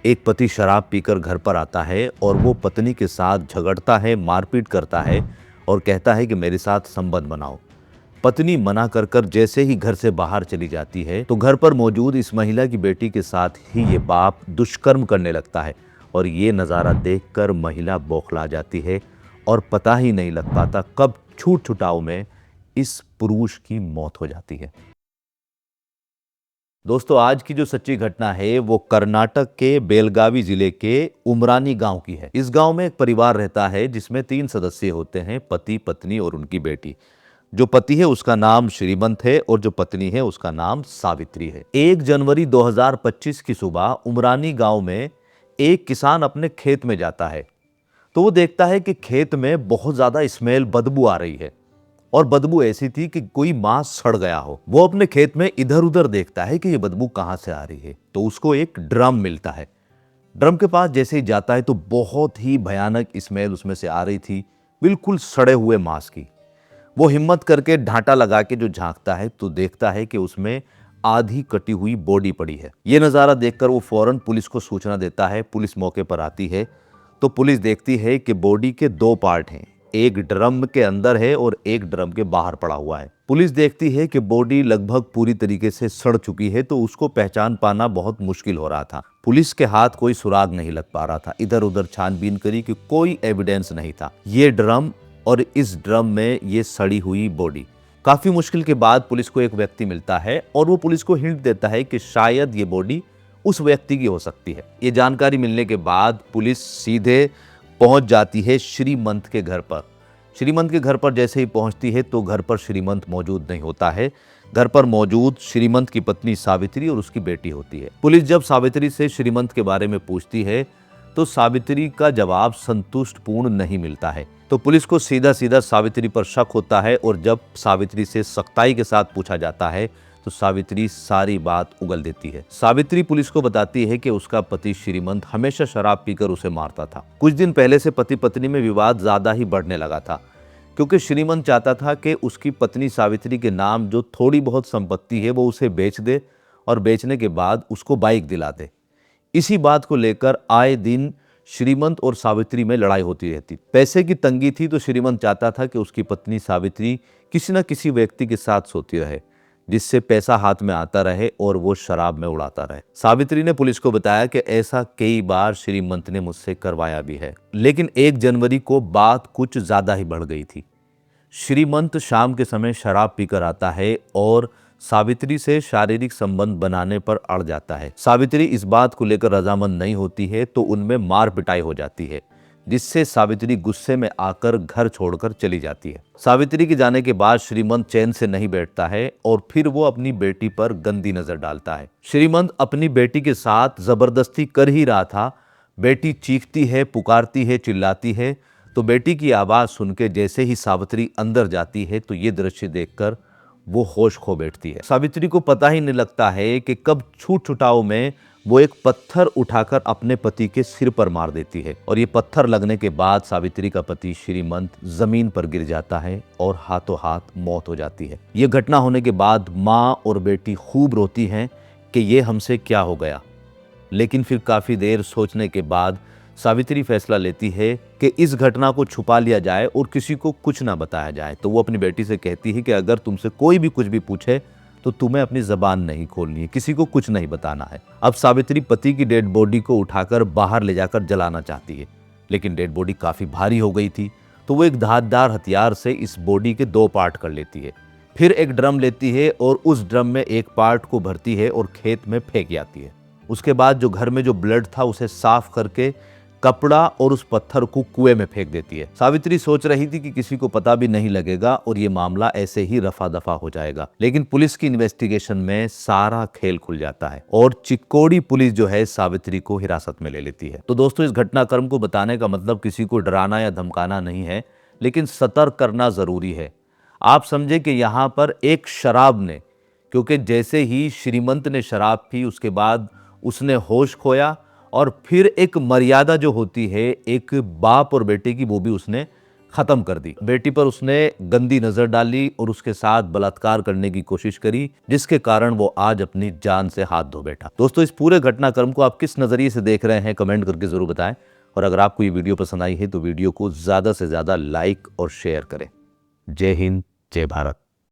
एक पति शराब पीकर घर पर आता है और वो पत्नी के साथ झगड़ता है, मारपीट करता है और कहता है कि मेरे साथ संबंध बनाओ। पत्नी मना कर कर जैसे ही घर से बाहर चली जाती है तो घर पर मौजूद इस महिला की बेटी के साथ ही ये बाप दुष्कर्म करने लगता है और ये नज़ारा देखकर महिला बौखला जाती है और पता ही नहीं लग पाता कब छूट छुटाव में इस पुरुष की मौत हो जाती है। दोस्तों, आज की जो सच्ची घटना है वो कर्नाटक के बेलगावी जिले के उमरानी गांव की है। इस गांव में एक परिवार रहता है जिसमें 3 सदस्य होते हैं, पति, पत्नी और उनकी बेटी। जो पति है उसका नाम श्रीमंत है और जो पत्नी है उसका नाम सावित्री है। 1 जनवरी 2025 की सुबह उमरानी गांव में एक किसान अपने खेत में जाता है तो वो देखता है कि खेत में बहुत ज्यादा स्मेल, बदबू आ रही है और बदबू ऐसी थी कि कोई मांस सड़ गया हो। वो अपने खेत में इधर उधर देखता है कि ये बदबू कहां से आ रही है तो उसको एक ड्रम मिलता है। ड्रम के पास जैसे ही जाता है तो बहुत ही भयानक स्मेल उसमें से आ रही थी, बिल्कुल सड़े हुए मांस की। वो हिम्मत करके ढांटा लगा के जो झांकता है तो देखता है कि उसमें आधी कटी हुई बॉडी पड़ी है। ये नज़ारा देखकर वो फौरन पुलिस को सूचना देता है। पुलिस मौके पर आती है तो पुलिस देखती है कि बॉडी के 2 पार्ट हैं, एक ड्रम के अंदर है और एक ड्रम के बाहर पड़ा हुआ है। पुलिस देखती है कि बॉडी लगभग पूरी तरीके से सड़ चुकी है तो उसको पहचान पाना बहुत मुश्किल हो रहा था। पुलिस के हाथ कोई सुराग नहीं लग पा रहा था। इधर उधर छानबीन करी कि कोई एविडेंस नहीं था। ये ड्रम और इस ड्रम में ये सड़ी हुई बॉडी। काफी मुश्किल के बाद पुलिस को एक व्यक्ति मिलता है और वो पुलिस को हिंट देता है कि शायद ये बॉडी उस व्यक्ति की हो सकती है। ये जानकारी मिलने के बाद पुलिस सीधे पहुंच जाती है श्रीमंत के घर पर। श्रीमंत के घर पर जैसे ही पहुंचती है तो घर पर श्रीमंत मौजूद नहीं होता है। घर पर मौजूद श्रीमंत की पत्नी सावित्री और उसकी बेटी होती है। पुलिस जब सावित्री से श्रीमंत के बारे में पूछती है तो सावित्री का जवाब संतुष्टपूर्ण नहीं मिलता है। तो पुलिस को सीधा सीधा सावित्री पर शक होता है और जब सावित्री से सख्ताई के साथ पूछा जाता है तो सावित्री सारी बात उगल देती है। सावित्री पुलिस को बताती है कि उसका पति श्रीमंत हमेशा शराब पीकर उसे मारता था। कुछ दिन पहले से पति पत्नी में विवाद ज्यादा ही बढ़ने लगा था क्योंकि श्रीमंत चाहता था कि उसकी पत्नी सावित्री के नाम जो थोड़ी बहुत संपत्ति है वो उसे बेच दे और बेचने के बाद उसको बाइक दिला दे। इसी बात को लेकर आए दिन श्रीमंत और सावित्री में लड़ाई होती रहती। पैसे की तंगी थी तो श्रीमंत चाहता था कि उसकी पत्नी सावित्री किसी न किसी व्यक्ति के साथ सोती रहे जिससे पैसा हाथ में आता रहे और वो शराब में उड़ाता रहे। सावित्री ने पुलिस को बताया कि ऐसा कई बार श्रीमंत ने मुझसे करवाया भी है। लेकिन 1 जनवरी को बात कुछ ज्यादा ही बढ़ गई थी। श्रीमंत शाम के समय शराब पीकर आता है और सावित्री से शारीरिक संबंध बनाने पर अड़ जाता है। सावित्री इस बात को लेकर रजामंद नहीं होती है तो उनमें मार पिटाई हो जाती है जिससे सावित्री गुस्से में आकर घर छोड़कर चली जाती है। सावित्री के जाने के बाद श्रीमंत चैन से नहीं बैठता है और फिर वो अपनी बेटी पर गंदी नजर डालता है। श्रीमंत अपनी बेटी के साथ जबरदस्ती कर ही रहा था। बेटी चीखती है, पुकारती है, चिल्लाती है तो बेटी की आवाज सुन के जैसे ही सावित्री अंदर जाती है तो ये दृश्य देखकर वो होश खो बैठती है। सावित्री को पता ही नहीं लगता है कि कब छूट छुटाव में वो एक पत्थर उठाकर अपने पति के सिर पर मार देती है और ये पत्थर लगने के बाद सावित्री का पति श्रीमंत जमीन पर गिर जाता है और हाथों हाथ मौत हो जाती है। ये घटना होने के बाद माँ और बेटी खूब रोती हैं कि ये हमसे क्या हो गया। लेकिन फिर काफी देर सोचने के बाद सावित्री फैसला लेती है कि इस घटना को छुपा लिया जाए और किसी को कुछ ना बताया जाए। तो वो अपनी बेटी से कहती है कि अगर तुमसे कोई भी कुछ भी पूछे तो तुम्हें अपनी जबान नहीं खोलनी है, किसी को कुछ नहीं बताना है। अब सावित्री पति की डेड बॉडी को उठाकर बाहर ले जाकर जलाना चाहती है लेकिन डेड बॉडी काफी भारी हो गई थी तो वो एक धारदार हथियार से इस बॉडी के 2 पार्ट कर लेती है। फिर एक ड्रम लेती है और उस ड्रम में एक पार्ट को भरती है और खेत में फेंक आती है। उसके बाद जो घर में जो ब्लड था उसे साफ करके कपड़ा और उस पत्थर को कुएं में फेंक देती है। सावित्री सोच रही थी कि किसी को पता भी नहीं लगेगा और ये मामला ऐसे ही रफा दफा हो जाएगा। लेकिन पुलिस की इन्वेस्टिगेशन में सारा खेल खुल जाता है और चिक्कोड़ी पुलिस जो है सावित्री को हिरासत में ले लेती है। तो दोस्तों, इस घटनाक्रम को बताने का मतलब किसी को डराना या धमकाना नहीं है, लेकिन सतर्क करना जरूरी है। आप समझे कि यहाँ पर एक शराब ने, क्योंकि जैसे ही श्रीमंत ने शराब पी उसके बाद उसने होश खोया और फिर एक मर्यादा जो होती है एक बाप और बेटे की वो भी उसने खत्म कर दी। बेटी पर उसने गंदी नजर डाली और उसके साथ बलात्कार करने की कोशिश करी, जिसके कारण वो आज अपनी जान से हाथ धो बैठा। दोस्तों, इस पूरे घटनाक्रम को आप किस नजरिए से देख रहे हैं, कमेंट करके जरूर बताएं। और अगर आपको ये वीडियो पसंद आई है तो वीडियो को ज्यादा से ज्यादा लाइक और शेयर करें। जय हिंद, जय भारत।